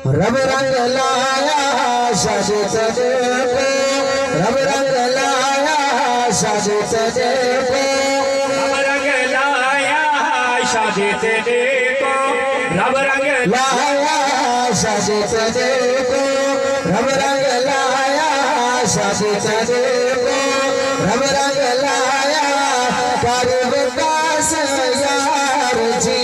रब रंग लाया शादी तुझे पे, रब रंग लाया शादी तुझे पे, रब रंग लाया शादी तेरे को, रब रंग लाया शादी तुझे पे, रब रंग लाया शादी तुझे पे, रब रंग लाया कर विकास यार जी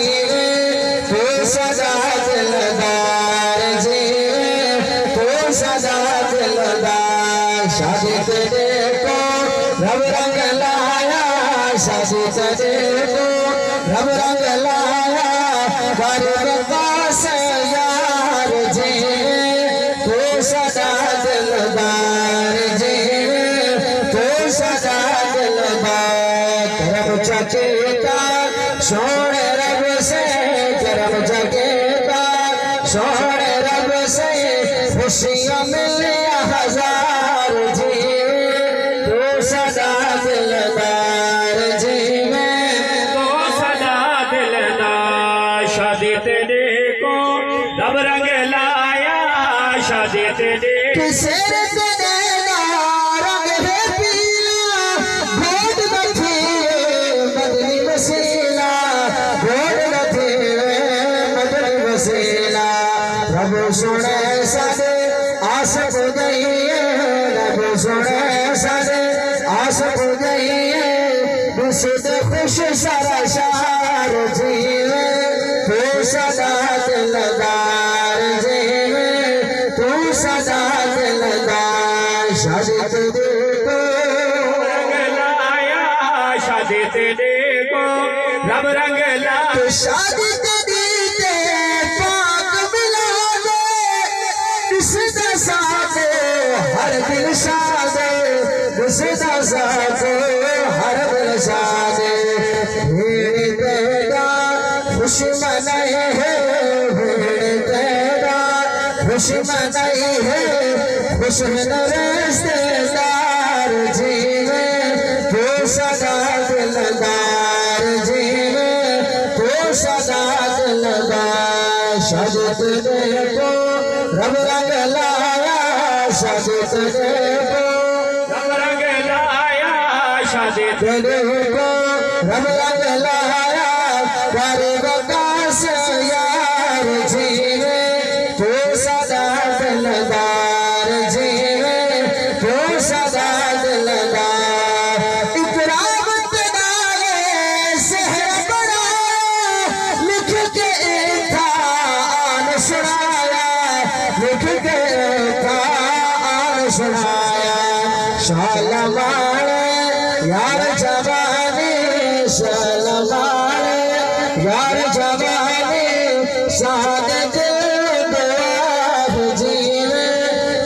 तू सदा दिलदार जी तू सदा दिलदार शादी तेरे को रब रंग लाया शादी तेरे को रब रंग लाया कर विकास यार जी तू सदा दिलदार जी तू सदा दिलदार करम चकेता सोने रब से करम चकेता सोने रब से खुशियाँ मिले हजार जी तू सदा दिलदार जी मैं तो सदा दिलदार शादी तेरे को रब रंग लाया शादी तेरे किसे रब सुने सादे आस गई रब सुने सादे आस गई खुद खुश सारा शार जीवे तू सदा दिलदार जीवे तू सदा दिलदार शादी तेरे को रंग लाया शादी तेरे को रब रंग लाया शादी हर दिल सादे दुसदा सादे हर दिल सादे भेड़ तेरा खुश मनाए है भेड़ तेरा खुश मनाए है खुश रिश्तेदार जीवे तू सदा दिलदार जीवे तू सदा दिलदार शादी तेरे को रब रंग लाया शादी तेरे को रब रंग लाया शादी तेरे को रब रंग लाया कर विकास यार जीवे तू सदा दिलदार जीवे तू सदा दिलदार इकराम तेरे शहर बड़ा लिख के थान सुनाया लिख के सुनाया शालमार यार जवानी शालमार यार जवानी सादत जीवे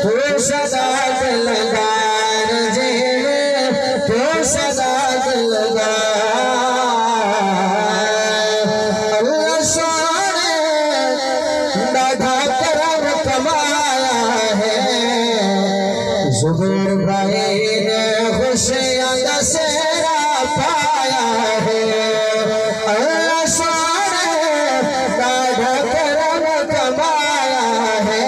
तू सदा दिलदार जीवे तू सदा दिलदार अल्लाह सोने दादा करम कमाया है ज़ुबैर भाई ने खुशियाँ दशहरा पाया है अल्लाह सोने दादा करम कमाया है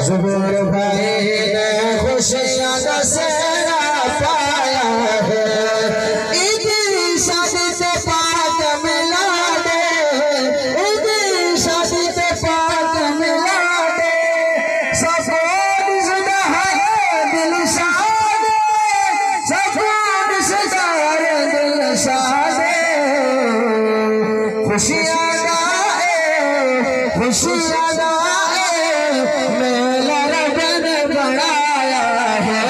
ज़ुबैर भाई ने खुशियाँ दशहरा पाया है इदी शादी से पाक मिला दे इदी शादी से पाक मिला दे खुशियाँ गाए खुशियाँ गाए मेला रब ने बनाया है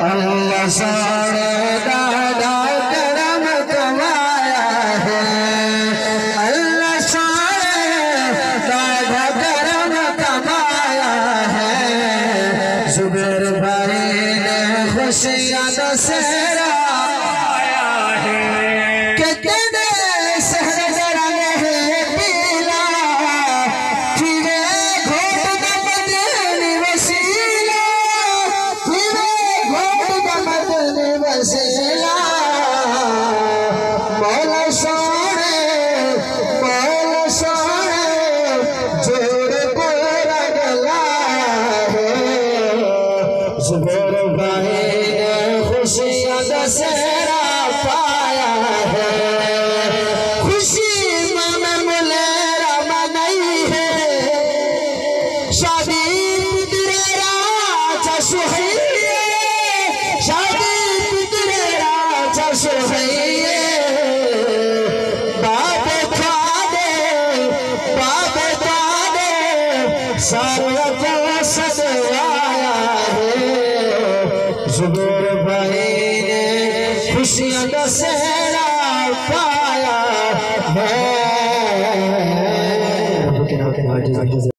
अल्लाह सोने दादा करम कमाया है अल्लाह सोने दादा करम कमाया है ज़ुबैर भाई ने खुशियाँ दशहरा आया है मजबूर भाई ने खुशियां दसे